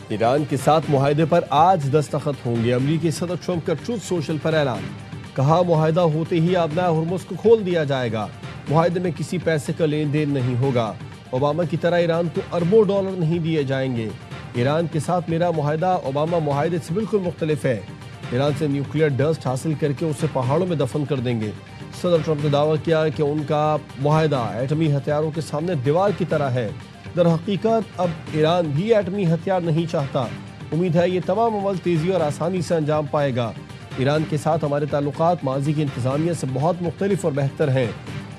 ایران کے ساتھ معاہدے پر آج دستخط ہوں گے۔ امریکی صدر ٹرمپ کا ٹروتھ سوشل پر اعلان۔ کہا معاہدہ ہوتے ہی آبنائے ہرمز کو کھول دیا جائے گا۔ معاہدے میں کسی پیسے کا لین دین نہیں ہوگا۔ اوباما کی طرح ایران کو اربوں ڈالر نہیں دیے جائیں گے۔ ایران کے ساتھ میرا معاہدہ اوباما معاہدے سے بالکل مختلف ہے۔ ایران سے نیوکلیئر ڈسٹ حاصل کر کے اسے پہاڑوں میں دفن کر دیں گے۔ صدر ٹرمپ نے دعویٰ کیا کہ ان کا معاہدہ ایٹمی ہتھیاروں کے سامنے دیوار کی طرح ہے۔ در حقیقت اب ایران بھی ایٹمی ہتھیار نہیں چاہتا۔ امید ہے یہ تمام عمل تیزی اور آسانی سے انجام پائے گا۔ ایران کے ساتھ ہمارے تعلقات ماضی کی انتظامیہ سے بہت مختلف اور بہتر ہیں۔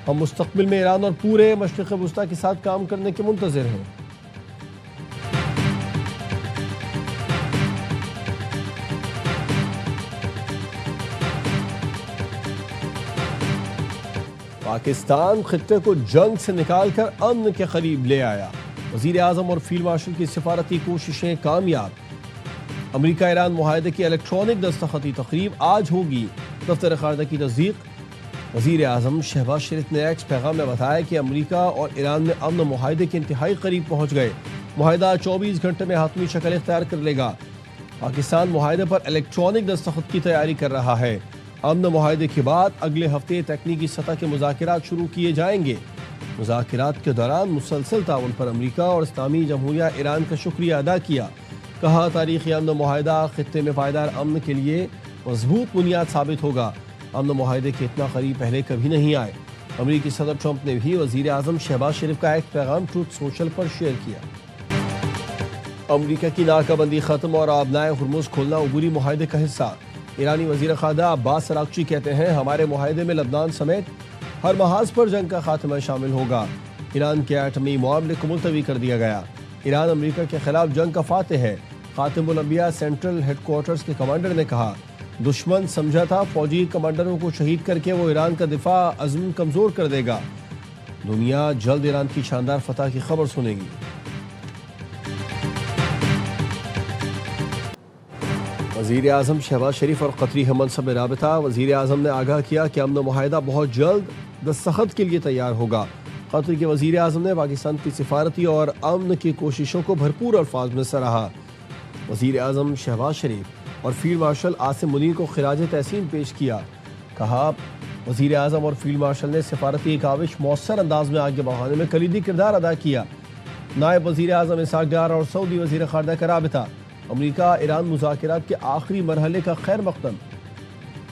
ہم مستقبل میں ایران اور پورے مشرق وسطیٰ کے ساتھ کام کرنے کے منتظر ہیں۔ پاکستان خطے کو جنگ سے نکال کر امن کے قریب لے آیا۔ وزیر اعظم اور فیلڈ مارشل کی سفارتی کوششیں کامیاب۔ امریکہ ایران معاہدے کی الیکٹرانک دستخطی تقریب آج ہوگی۔ دفتر خارجہ کی تصدیق۔ وزیر اعظم شہباز شریف نے ایکس پیغام میں بتایا کہ امریکہ اور ایران میں امن معاہدے کے انتہائی قریب پہنچ گئے۔ معاہدہ 24 گھنٹے میں حتمی شکل اختیار کر لے گا۔ پاکستان معاہدے پر الیکٹرانک دستخط کی تیاری کر رہا ہے۔ امن معاہدے کے بعد اگلے ہفتے تکنیکی سطح کے مذاکرات شروع کیے جائیں گے۔ مذاکرات کے دوران مسلسل تعاون پر امریکہ اور اسلامی جمہوریہ ایران کا شکریہ ادا کیا۔ کہا تاریخی امن معاہدہ خطے میں پائیدار امن کے لیے مضبوط بنیاد ثابت ہوگا۔ امن معاہدے کے اتنا قریب پہلے کبھی نہیں آئے۔ امریکی صدر ٹرمپ نے بھی وزیر اعظم شہباز شریف کا ایک پیغام ٹروتھ سوشل پر شیئر کیا۔ امریکہ کی ناکہ بندی ختم اور آبنائے ہرمز کھولنا عبوری معاہدے کا حصہ۔ ایرانی وزیر خارجہ عباس اراغچی کہتے ہیں ہمارے معاہدے میں لبنان سمیت ہر محاذ پر جنگ کا خاتمہ شامل ہوگا۔ ایران کے ایٹمی معاملے کو ملتوی کر دیا گیا۔ ایران امریکہ کے خلاف جنگ کا فاتح ہے۔ خاتم الانبیاء سینٹرل ہیڈ کوارٹرز کے کمانڈر نے کہا دشمن سمجھا تھا فوجی کمانڈروں کو شہید کر کے وہ ایران کا دفاع عزم کمزور کر دے گا۔ دنیا جلد ایران کی شاندار فتح کی خبر سنے گی۔ وزیر اعظم شہباز شریف اور قطری ہم منصب رابطہ۔ وزیر اعظم نے آگاہ کیا کہ امن معاہدہ بہت جلد دستخط کے لیے تیار ہوگا۔ قطر کے وزیر اعظم نے پاکستان کی سفارتی اور امن کی کوششوں کو بھرپور الفاظ میں سراہا۔ وزیر اعظم شہباز شریف اور فیلڈ مارشل عاصم منیر کو خراج تحسین پیش کیا۔ کہا وزیر اعظم اور فیلڈ مارشل نے سفارتی کاوش مؤثر انداز میں آگے بڑھانے میں کلیدی کردار ادا کیا۔ نائب وزیر اعظم اسحاق ڈار اور سعودی وزیر خارجہ کا رابطہ۔ امریکہ ایران مذاکرات کے آخری مرحلے کا خیر مقدم۔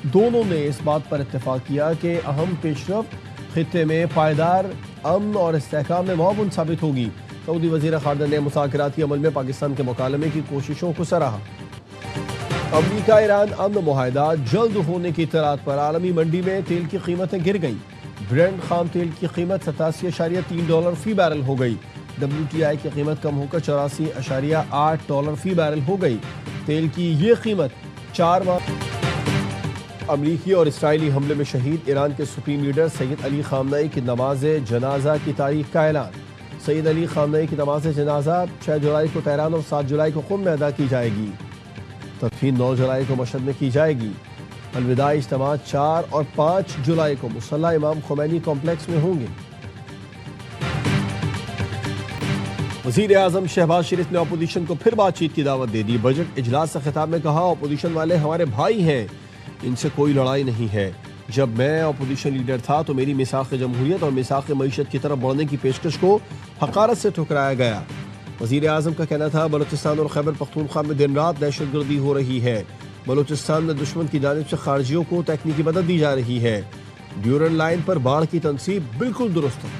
دونوں نے اس بات پر اتفاق کیا کہ اہم پیش رفت خطے میں پائیدار امن اور استحکام میں معاون ثابت ہوگی۔ سعودی وزیر خارجہ نے مذاکراتی عمل میں پاکستان کے مکالمے کی کوششوں کو سراہا۔ امریکہ ایران امن معاہدہ جلد ہونے کی اطلاعات پر عالمی منڈی میں تیل کی قیمتیں گر گئیں۔ برنٹ خام تیل کی قیمت $87.3 فی بیرل ہو گئی۔ WTI کی قیمت کم ہو کر $84.8 فی بیرل ہو گئی۔ تیل کی یہ قیمت 4 ماہ امریکی اور اسرائیلی حملے میں شہید ایران کے سپریم لیڈر سید علی خامنئی کی نماز جنازہ کی تاریخ کا اعلان۔ سید علی خامنئی کی نماز جنازہ 6 جولائی کو تہران اور 7 جولائی کو قم میں ادا کی جائے گی۔ تدفین 9 جولائی کو مشہد میں کی جائے گی۔ الوداعی اجتماعات 4 اور 5 جولائی کو مصلی امام خمینی کمپلیکس میں ہوں گے۔ وزیر اعظم شہباز شریف نے اپوزیشن کو پھر بات چیت کی دعوت دے دی۔ بجٹ اجلاس سے خطاب میں کہا اپوزیشن والے ہمارے بھائی ہیں، ان سے کوئی لڑائی نہیں ہے۔ جب میں اپوزیشن لیڈر تھا تو میری میثاق جمہوریت اور میثاق معیشت کی طرف بڑھنے کی پیشکش کو حقارت سے ٹھکرایا گیا۔ وزیر اعظم کا کہنا تھا بلوچستان اور خیبر پختونخوا میں دن رات دہشت گردی ہو رہی ہے۔ بلوچستان میں دشمن کی جانب سے خارجیوں کو تکنیکی مدد دی جا رہی ہے۔ ڈیورنڈ لائن پر باڑ کی تنصیب بالکل درست ہے۔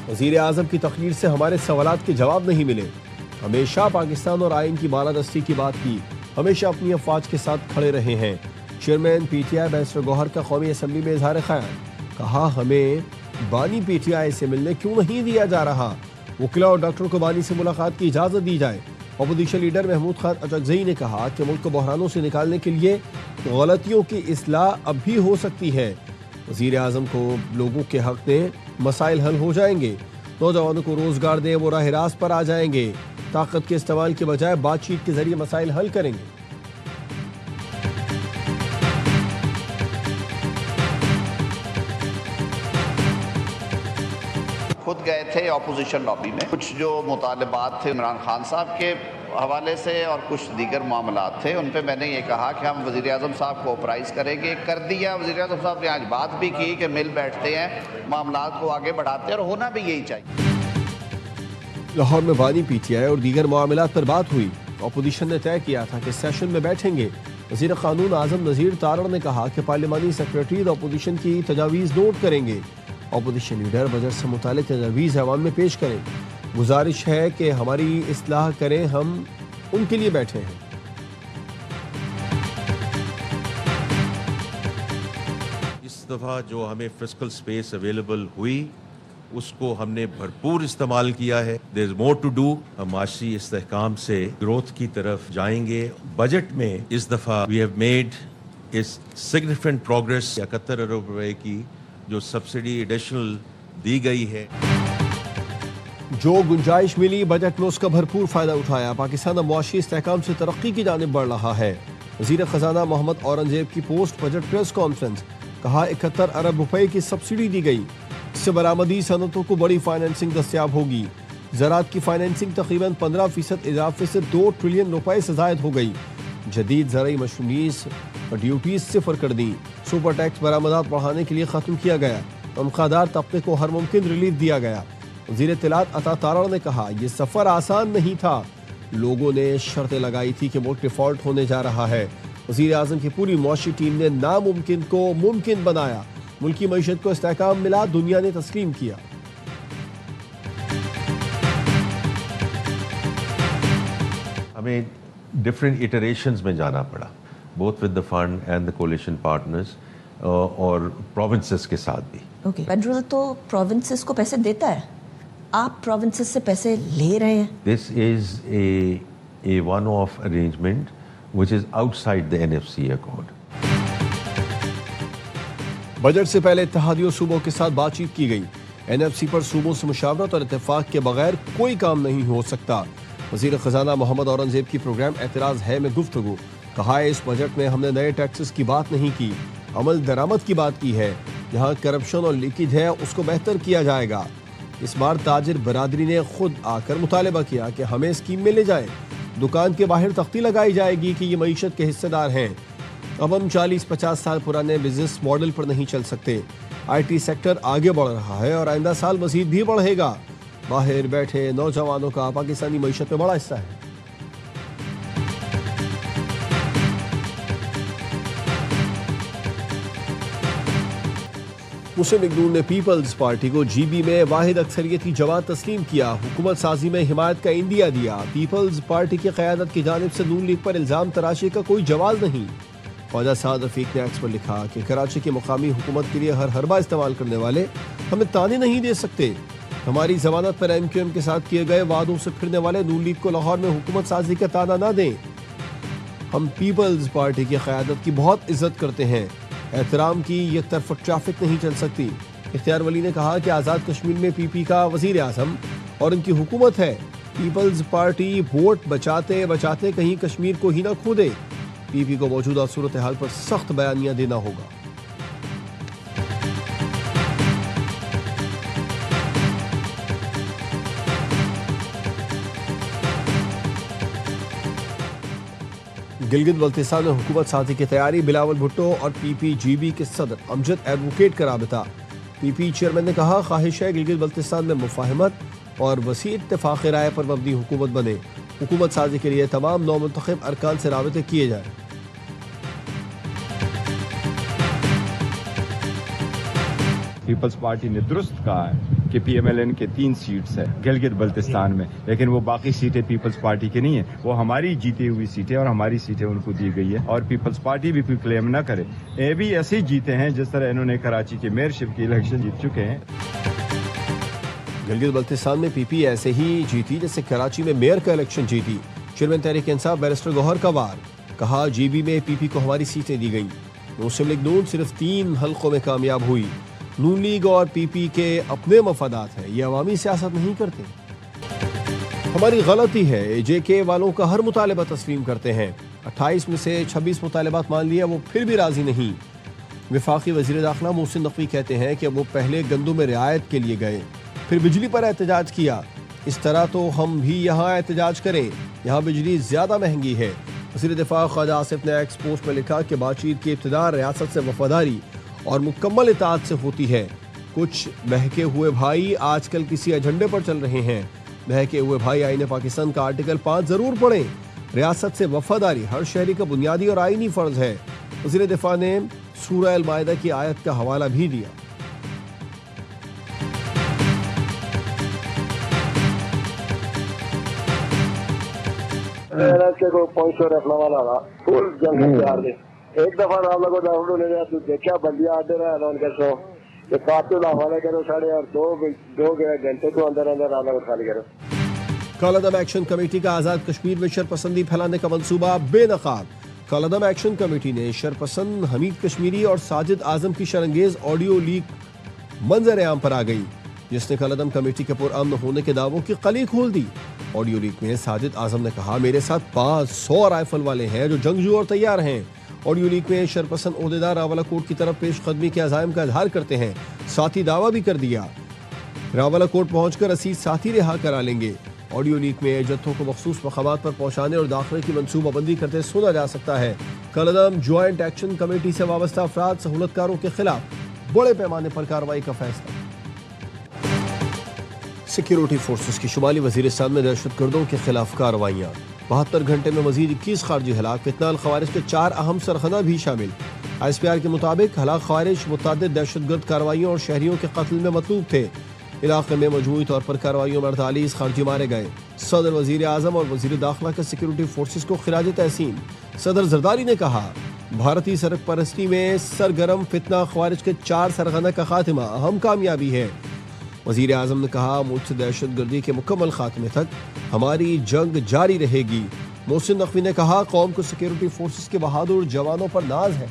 وزیر اعظم کی تقریر سے ہمارے سوالات کے جواب نہیں ملے۔ ہمیشہ پاکستان اور آئین کی بالادستی کی بات کی، ہمیشہ اپنی افواج کے ساتھ کھڑے رہے ہیں۔ Chairman P T I barrister Gohar کا قومی اسمبلی میں اظہار خیال۔ کہا ہمیں بانی پی ٹی آئی سے ملنے کیوں نہیں دیا جا رہا؟ وکلا اور ڈاکٹر کو بانی سے ملاقات کی اجازت دی جائے۔ اپوزیشن لیڈر محمود خان اچکزئی نے کہا کہ ملک کو بحرانوں سے نکالنے کے لیے غلطیوں کی اصلاح اب بھی ہو سکتی ہے۔ وزیر اعظم کو لوگوں کے حق دیں، مسائل حل ہو جائیں گے۔ نوجوانوں کو روزگار دیں، وہ راہ راست پر آ جائیں گے۔ طاقت کے استعمال کے بجائے بات چیت کے ذریعے مسائل حل کریں گے۔ خود گئے تھے اپوزیشن لابی میں، کچھ جو مطالبات تھے عمران خان صاحب کے حوالے سے اور کچھ دیگر معاملات تھے، ان پہ میں نے یہ کہا کہ ہم وزیر اعظم صاحب کو اپرائز کریں گے، کر دیا۔ وزیر اعظم صاحب نے آج بات بھی کی کہ مل بیٹھتے ہیں، معاملات کو آگے بڑھاتے ہیں، اور ہونا بھی یہی چاہیے۔ لاہور میں بانی پی ٹی آئی اور دیگر معاملات پر بات ہوئی۔ اپوزیشن نے طے کیا تھا کہ سیشن میں بیٹھیں گے۔ وزیر قانون اعظم نذیر تارڑ نے کہا کہ پارلیمانی سیکریٹریز اپوزیشن کی تجاویز نوٹ کریں گے۔ اپوزیشن لیڈر بجٹ سے متعلق تجاویز ایوان میں پیش کریں۔ گزارش ہے کہ ہماری اصلاح کریں، ہم ان کے لیے بیٹھے ہیں۔ اس دفعہ جو ہمیں فسکل سپیس اویلیبل ہوئی اس کو ہم نے بھرپور استعمال کیا ہے۔ دیر از مور ٹو ڈو۔ ہم معاشی استحکام سے گروتھ کی طرف جائیں گے۔ بجٹ میں اس دفعہ we have made significant progress. 71 ارب روپے کی جو سبسڈی ایڈیشنل دی گئی ہے، جو گنجائش ملی بجٹ میں اس کا بھرپور فائدہ اٹھایا۔ پاکستان اب معاشی استحکام سے ترقی کی جانب بڑھ رہا ہے۔ وزیر خزانہ محمد اورنگزیب کی پوسٹ بجٹ پریس کانفرنس، کہا 71 ارب روپے کی سبسڈی دی گئی، اس سے برآمدی صنعتوں کو بڑی فائنینسنگ دستیاب ہوگی۔ زراعت کی فائنینسنگ تقریباً 15% اضافے سے 2 ٹریلین روپے سے زائد ہو گئی۔ جدید زرعی مشینریز اور ڈیوٹیز صفر کر دیں۔ سپر ٹیکس برآمدات بڑھانے کے لیے ختم کیا گیا۔ تنخواہ دار طبقے کو ہر ممکن ریلیف دیا گیا۔ وزیر اطلاعات عطا تارڑ نے کہا یہ سفر آسان نہیں تھا، لوگوں نے شرطیں لگائی تھی کہ ملک ڈیفالٹ ہونے جا رہا ہے۔ وزیر اعظم کی پوری معاشی ٹیم نے ناممکن کو ممکن بنایا، ملکی معیشت کو استحکام ملا، دنیا نے تسلیم کیا۔ ہمیں ڈفرینٹ ایٹریشنز میں جانا پڑا، both with the fund and the coalition partners اور پروونسز کے ساتھ بھی۔ اوکے، فیڈرل تو پروونسز کو پیسے دیتا ہے، آپ پروونسز سے پیسے لے رہے ہیں۔ This is a one of arrangement which is outside the NFC accord. Budget سے پہلے اتحادیوں صوبوں کے ساتھ بات چیت کی گئی۔ NFC پر صوبوں سے مشاورت اور اتفاق کے بغیر کوئی کام نہیں ہو سکتا۔ وزیر خزانہ محمد اورنگزیب کی پروگرام اعتراض ہے میں گفتگو، کہا ہے اس بجٹ میں ہم نے نئے ٹیکسز کی بات نہیں کی، عمل درآمد کی بات کی ہے۔ جہاں کرپشن اور لیکیج ہے اس کو بہتر کیا جائے گا۔ اس بار تاجر برادری نے خود آ کر مطالبہ کیا کہ ہمیں اسکیم میں لے جائیں، دکان کے باہر تختی لگائی جائے گی کہ یہ معیشت کے حصے دار ہیں۔ اب ہم 40-50 سال پرانے بزنس ماڈل پر نہیں چل سکتے۔ آئی ٹی سیکٹر آگے بڑھ رہا ہے اور آئندہ سال مزید بھی بڑھے گا۔ باہر بیٹھے نوجوانوں کا پاکستانی معیشت میں بڑا حصہ ہے۔ مسلم لیگ نون نے پیپلز پارٹی کو جی بی میں واحد اکثریتی جماعت تسلیم کیا، حکومت سازی میں حمایت کا عندیہ دیا۔ پیپلز پارٹی کی قیادت کی جانب سے نون لیگ پر الزام تراشی کا کوئی جواز نہیں۔ خواجہ سعد رفیق نے ایکس پر لکھا کہ کراچی کی مقامی حکومت کے لیے ہر حربہ استعمال کرنے والے ہمیں تانے نہیں دے سکتے۔ ہماری ضمانت پر ایم کیو ایم کے ساتھ کیے گئے وعدوں سے پھرنے والے نون لیگ کو لاہور میں حکومت سازی کا تانا نہ دیں۔ ہم پیپلز پارٹی کی قیادت کی بہت عزت کرتے ہیں، احترام کی یک طرف ٹریفک نہیں چل سکتی۔ اختیار ولی نے کہا کہ آزاد کشمیر میں پی پی کا وزیر اعظم اور ان کی حکومت ہے۔ پیپلز پارٹی ووٹ بچاتے بچاتے کہیں کشمیر کو ہی نہ کھو دے۔ پی پی کو موجودہ صورتحال پر سخت بیانیہ دینا ہوگا۔ گلگت بلتستان میں حکومت سازی کی تیاری، بلاول بھٹو اور پی پی جی بی کے صدر امجد ایڈوکیٹ کا رابطہ۔ پی پی چیئرمین نے کہا خواہش ہے گلگت بلتستان میں مفاہمت اور وسیع اتفاق رائے پر مبنی حکومت بنے، حکومت سازی کے لیے تمام نو منتخب ارکان سے رابطے کیے جائیں۔ پیپلز پارٹی نے درست کہا ہے کہ پی ایم ایل این کے 3 سیٹس ہیں گلگت بلتستان میں، لیکن وہ باقی سیٹیں پیپلز پارٹی کی نہیں ہیں، وہ ہماری جیتی ہوئی سیٹیں اور ہماری سیٹیں ان کو دی گئی ہے، اور پیپلز پارٹی بھی کوئی کلیم نہ کرے۔ یہ بھی ایسے ہی جیتے ہیں جس طرح انہوں نے کراچی کے میئر شپ کی الیکشن جیت چکے ہیں۔ گلگت بلتستان میں پی پی ایسے ہی جیتی جیسے کراچی میں میئر کا الیکشن جیتی۔ چیئرمین تحریک انصاف بیرسٹر گوہر کا وار، کہا جی بی میں پی پی کو ہماری سیٹیں دی گئیں۔ مسلم لیگ نون صرف 3 حلقوں میں کامیاب ہوئی۔ نون لیگ اور پی پی کے اپنے مفادات ہیں، یہ عوامی سیاست نہیں کرتے۔ ہماری غلطی ہے، JK والوں کا ہر مطالبہ تسلیم کرتے ہیں، 28 میں سے 26 مطالبات مان لیا، وہ پھر بھی راضی نہیں۔ وفاقی وزیر داخلہ محسن نقوی کہتے ہیں کہ وہ پہلے گندم میں رعایت کے لیے گئے، پھر بجلی پر احتجاج کیا، اس طرح تو ہم بھی یہاں احتجاج کریں، یہاں بجلی زیادہ مہنگی ہے۔ وزیر دفاع خواجہ آصف نے ایکس پوسٹ میں لکھا کہ بات چیت کی ابتدا ریاست سے وفاداری اور مکمل اطاعت سے ہوتی ہے۔ کچھ بہکے ہوئے بھائی آج کل کسی ایجنڈے پر چل رہے ہیں۔ بہکے ہوئے بھائی آئین پاکستان کا آرٹیکل 5 ضرور پڑھیں۔ ریاست سے وفاداری ہر شہری کا بنیادی اور آئینی فرض ہے۔ وزیر دفاع نے سورہ المائدہ کی آیت کا حوالہ بھی دیا۔ رکھنے والا تھا فل جنگ سے ایک دفعہ آپ لوگوں کو لے گیا تو دیکھا بندیاں آتے رہے ان کے شو کہ قاتل حوالے کرو ساڑھے اور دو گھنٹے تو اندر آپ لوگ خالی کرو۔ کالعدم ایکشن کمیٹی کا آزاد کشمیر میں شرپسندی پھیلانے کا منصوبہ بے نقاب۔ کالعدم ایکشن کمیٹی نے شرپسند حمید کشمیری اور ساجد اعظم کی شرانگیز آڈیو لیک منظر عام پر آ گئی، جس نے کالعدم کمیٹی کے پرامن ہونے کے دعووں کی قلی کھول دی۔ آڈیو لیک میں ساجد اعظم نے کہا، میرے ساتھ 500 رائفل والے ہیں جو جنگجو اور تیار ہیں۔ آڈیو لیک میں شرپسند عہدیدار راولہ کوٹ کی طرف پیش قدمی کے عزائم کا اظہار کرتے ہیں، ساتھی دعویٰ بھی کر دیا راولہ کوٹ پہنچ کر اسیر ساتھی رہا کرا لیں گے۔ آڈیو لیک میں جتھوں کو مخصوص مقامات پر پہنچانے اور داخلے کی منصوبہ بندی کرتے سنا جا سکتا ہے۔ کالعدم جوائنٹ ایکشن کمیٹی سے وابستہ افراد سہولتکاروں کے خلاف بڑے پیمانے پر کارروائی کا فیصلہ۔ سیکیورٹی فورسز کی شمالی وزیرستان میں دہشت گردوں کے خلاف کارروائیاں، 72 گھنٹے میں مزید 21 خارجی ہلاک، فتنہ الخوارج کے 4 اہم سرغنہ بھی شامل۔ ISPR کے مطابق ہلاک خوارج متعدد دہشت گرد کارروائیوں اور شہریوں کے قتل میں مطلوب تھے۔ علاقے میں مجموعی طور پر کارروائیوں میں 48 خارجی مارے گئے۔ صدر وزیر اعظم اور وزیر داخلہ کا سیکیورٹی فورسز کو خراج تحسین۔ صدر زرداری نے کہا، بھارتی سرک پرستی میں سرگرم فتنہ خوارج کے 4 سرغنہ کا خاتمہ اہم کامیابی ہے۔ وزیر اعظم نے کہا، ملک سے دہشت گردی کے مکمل خاتمے تک ہماری جنگ جاری رہے گی۔ محسن نقوی نے کہا، قوم کو سیکیورٹی فورسز کے بہادر جوانوں پر ناز ہے۔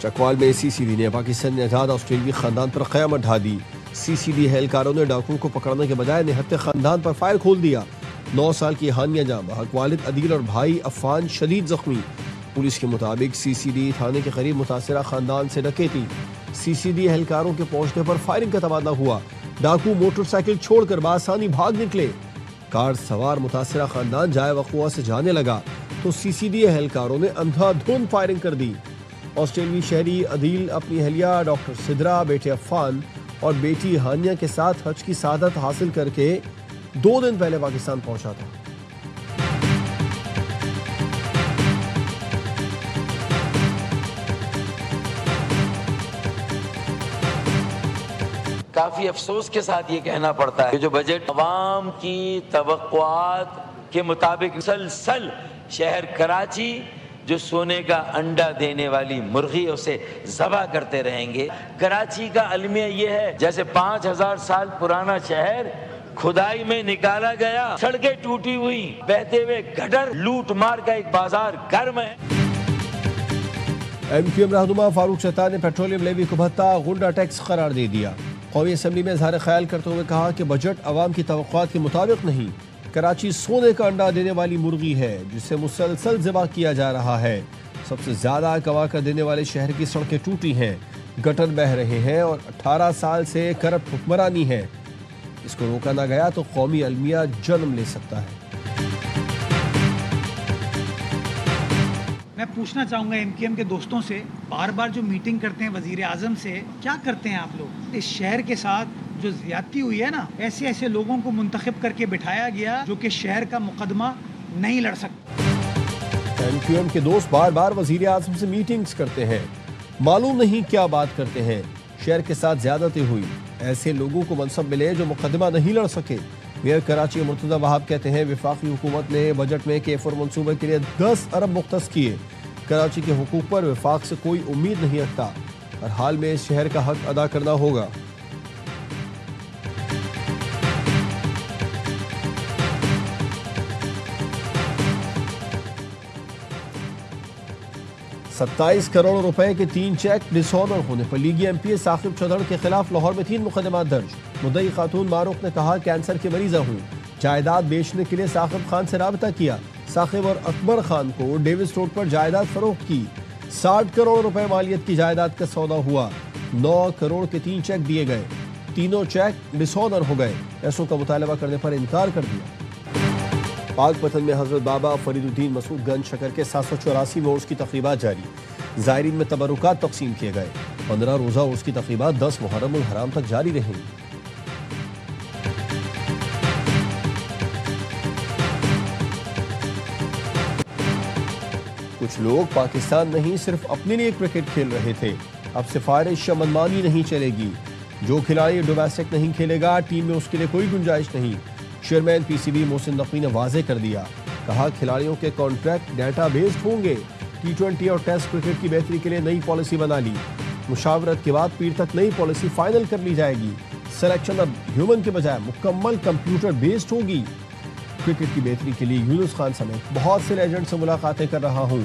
چکوال میں CCD نے پاکستان نژاد آسٹریلوی خاندان پر قیامت ڈھا دی۔ CCD اہلکاروں نے ڈاکوؤں کو پکڑنے کے بجائے نہتے خاندان پر فائر کھول دیا۔ 9 سال کی ہانیہ جاں بحق والد عدیل اور بھائی عفان شدید زخمی۔ پولیس کے مطابق CCD تھانے کے قریب متاثرہ خاندان سے ڈکیتی۔ CCD اہلکاروں کے پہنچنے پر فائرنگ کا تبادلہ ہوا۔ ڈاکو موٹر سائیکل چھوڑ کر بآسانی بھاگ نکلے۔ کار سوار متاثرہ خاندان جائے وقوع سے جانے لگا تو CCD اہلکاروں نے اندھا دھند فائرنگ کر دی۔ آسٹریلوی شہری عدیل اپنی اہلیہ ڈاکٹر سدرا، بیٹے عفان اور بیٹی ہانیہ کے ساتھ حج کی سعادت حاصل کر کے 2 دن پہلے پاکستان پہنچا تھا۔ کافی افسوس کے ساتھ یہ کہنا پڑتا ہے کہ جو بجٹ عوام کی توقعات کے مطابق مسلسل شہر کراچی جو سونے کا انڈا دینے والی مرغی اسے ذبح کرتے رہیں گے۔ کراچی کا المیہ یہ ہے جیسے 5000 سال پرانا شہر کھدائی میں نکالا گیا، سڑکیں ٹوٹی ہوئی، بہتے ہوئے گٹر، لوٹ مار کا ایک بازار گرم ہے۔ MQM رہنما فاروق شیطان نے پیٹرولیم لیوی کو بھتہ غنڈہ ٹیکس قرار دے دیا۔ قومی اسمبلی میں اظہار خیال کرتے ہوئے کہا کہ بجٹ عوام کی توقعات کے مطابق نہیں، کراچی سونے کا انڈا دینے والی مرغی ہے جسے مسلسل ذبح کیا جا رہا ہے۔ سب سے زیادہ گواہ دینے والے شہر کی سڑکیں ٹوٹی ہیں، گٹر بہہ رہے ہیں اور 18 سال سے کرپٹ حکمرانی ہے۔ اس کو روکا نہ گیا تو قومی المیہ جنم لے سکتا ہے۔ میں پوچھنا چاہوں گا MQM کے دوستوں سے، بار بار جو میٹنگ کرتے ہیں وزیر اعظم سے، کیا کرتے ہیں آپ لوگ؟ اس شہر کے ساتھ جو زیادتی ہوئی ہے نا، ایسے لوگوں کو منتخب کر کے بٹھایا گیا جو کہ شہر کا مقدمہ نہیں لڑ سکتے۔ MQM کے دوست بار بار وزیر اعظم سے میٹنگز کرتے ہیں، معلوم نہیں کیا بات کرتے ہیں۔ شہر کے ساتھ زیادتی ہوئی، ایسے لوگوں کو منصب ملے جو مقدمہ نہیں لڑ سکے۔ میئر کراچی مرتضی وہاب کہتے ہیں، وفاقی حکومت نے بجٹ میں K4 منصوبے کے لیے 10 ارب مختص کیے۔ کراچی کے حقوق پر وفاق سے کوئی امید نہیں رکھتا، ہر حال میں اس شہر کا حق ادا کرنا ہوگا۔ ستائیس کروڑ روپے کے 3 چیک ڈس آنر ہونے پر لیگی MP ثاقب چودھڑ کے خلاف لاہور میں 3 مقدمات درج۔ مدعی خاتون معروف نے کہا، کینسر کی مریضہ ہوں، جائیداد بیچنے کے لیے ثاقب خان سے رابطہ کیا. ثاقب اور اکبر خان کو ڈیوس روڈ پر جائیداد فروخت کی. 60 کروڑ روپے مالیت کی جائیداد کا سودا ہوا. 9 کروڑ کے 3 چیک دیے گئے. تینوں چیک ڈسآنر ہو گئے. پیسوں کا مطالبہ کرنے پر انکار کر دیا. پاک پتن میں حضرت بابا فرید الدین مسعود گنج شکر کے 784 عرس کی تقریبات جاری. زائرین میں تبرکات تقسیم کیے گئے. 15 روزہ عرس کی تقریبات 10 محرم الحرام تک جاری رہیں. کچھ لوگ پاکستان نہیں صرف اپنے لیے کرکٹ کھیل رہے تھے. اب سفارش یا منمانی نہیں چلے گی. جو کھلاڑی ڈومیسٹک نہیں کھیلے گا ٹیم میں اس کے لیے کوئی گنجائش نہیں. Chairman P C B Mohsin Naqvi نے واضح کر دیا. کہا کھلاڑیوں کے کانٹریکٹ ڈیٹا بیسڈ ہوں گے. T20 اور ٹیسٹ کرکٹ کی بہتری کے لیے نئی پالیسی بنا لی. مشاورت کے بعد پیر تک نئی پالیسی فائنل کر لی جائے گی. سلیکشن اب ہیومن کے بجائے مکمل کمپیوٹر بیسڈ ہوگی. کرکٹ کی بہتری کے لیے یونس خان سمیت بہت سے لیجنڈ سے ملاقاتیں کر رہا ہوں.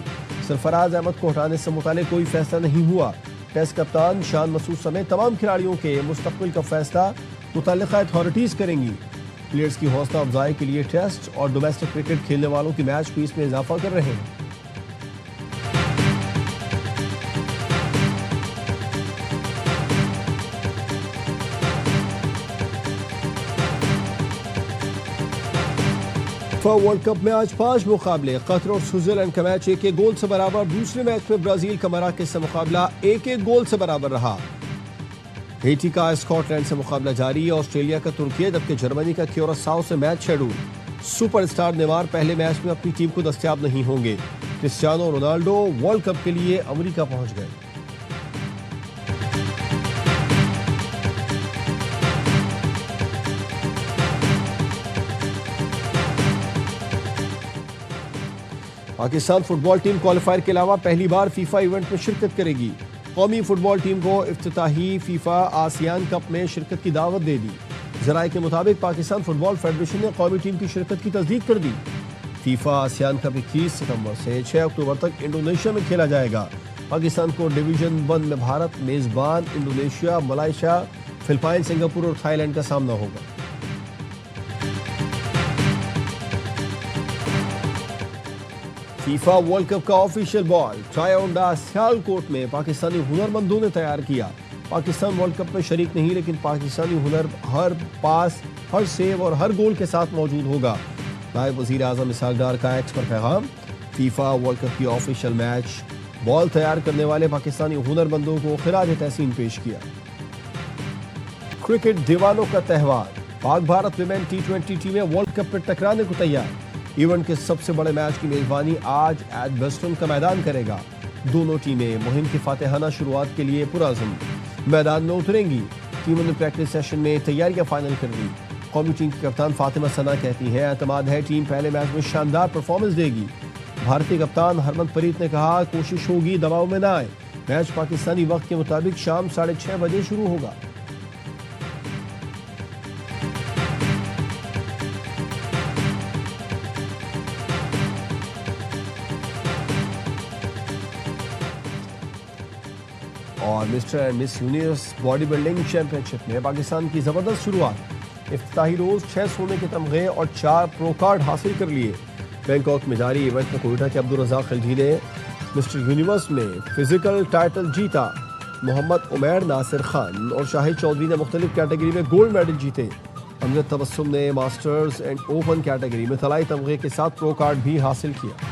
سرفراز احمد کو ہٹانے سے متعلق کوئی فیصلہ نہیں ہوا. ٹیسٹ کپتان شان مسعود سمیت تمام کھلاڑیوں کے مستقبل کا فیصلہ متعلقہ اتھارٹیز کریں گی. پلیئرز کی حوصلہ افزائی کے لیے ٹیسٹ اور ڈومیسٹک کرکٹ کھیلنے والوں کی میچ فیس میں اضافہ کر رہے ہیں. فیفا ورلڈ کپ میں آج 5 مقابلے. قطر اور سوئٹزرلینڈ کا میچ 1-1 گول سے برابر. دوسرے میچ میں برازیل کا مراکش سے مقابلہ 1-1 گول سے برابر رہا. ہیٹی کا اسکاٹ لینڈ سے مقابلہ جاری. آسٹریلیا کا ترکی جبکہ جرمنی کا کیوراساؤ سے match schedule. Super star Neymar پہلے میچ میں اپنی ٹیم کو دستیاب نہیں ہوں گے. کرسٹیانو رونالڈو ورلڈ کپ کے لیے امریکہ پہنچ گئے. پاکستان فٹ بال ٹیم کوالیفائر کے علاوہ پہلی بار فیفا ایونٹ میں شرکت کرے گی. قومی فٹ بال ٹیم کو افتتاحی فیفا آسیان کپ میں شرکت کی دعوت دے دی. ذرائع کے مطابق پاکستان فٹ بال فیڈریشن نے قومی ٹیم کی شرکت کی تصدیق کر دی. فیفا آسیان کپ 21 ستمبر سے 6 اکتوبر تک انڈونیشیا میں کھیلا جائے گا. پاکستان کو ڈویژن 1 میں بھارت، میزبان انڈونیشیا، ملائیشیا، فلپائن، سنگاپور اور تھائی لینڈ کا سامنا ہوگا. فیفا ورلڈ کپ کا آفیشیل بال ٹرائیونڈا سیالکوٹ میں پاکستانی ہنرمندوں نے تیار کیا. پاکستان ورلڈ کپ میں شریک نہیں لیکن پاکستانی ہنر ہر پاس، ہر سیو اور ہر گول کے ساتھ موجود ہوگا. نائب وزیر اعظم اسحاق ڈار کا ایکس پر پیغام. فیفا ورلڈ کپ کی آفیشیل میچ بال تیار کرنے والے پاکستانی ہنرمندوں کو خراج تحسین پیش کیا. کرکٹ دیوانوں کا تہوار. پاک بھارت ویمن T20 ٹیمیں ورلڈ کپ پر ٹکرانے کو تیار. ایونٹ کے سب سے بڑے میچ کی میزبانی آج ایڈ ویسٹرن کا میدان کرے گا. دونوں ٹیمیں مہم کی فاتحانہ شروعات کے لیے پرعزم میدان میں اتریں گی. ٹیموں نے پریکٹس سیشن میں تیاریاں فائنل کر دی. قومی ٹیم کی کپتان فاطمہ ثنا کہتی ہیں اعتماد ہے ٹیم پہلے میچ میں شاندار پرفارمنس دے گی. بھارتی کپتان ہرمن پریت نے کہا کوشش ہوگی دباؤ میں نہ آئے. میچ پاکستانی وقت کے مطابق شام 6:30 بجے شروع ہوگا. اور mister and miss universe body building championship میں پاکستان کی زبردست شروعات. افتتاحی روز 6 سونے کے تمغے اور 4 پرو کارڈ حاصل کر لیے. بینکاک میں جاری ایونٹ میں کوئٹہ کے عبدالرزاق خلجی نے مسٹر یونیورس میں فزیکل ٹائٹل جیتا. محمد عمیر ناصر خان اور شاہد چودھری نے مختلف کیٹیگری میں گولڈ میڈل جیتے. امجد تبسم نے ماسٹرز اینڈ اوپن کیٹیگری میں طلائی تمغے کے ساتھ پرو کارڈ بھی حاصل کیا.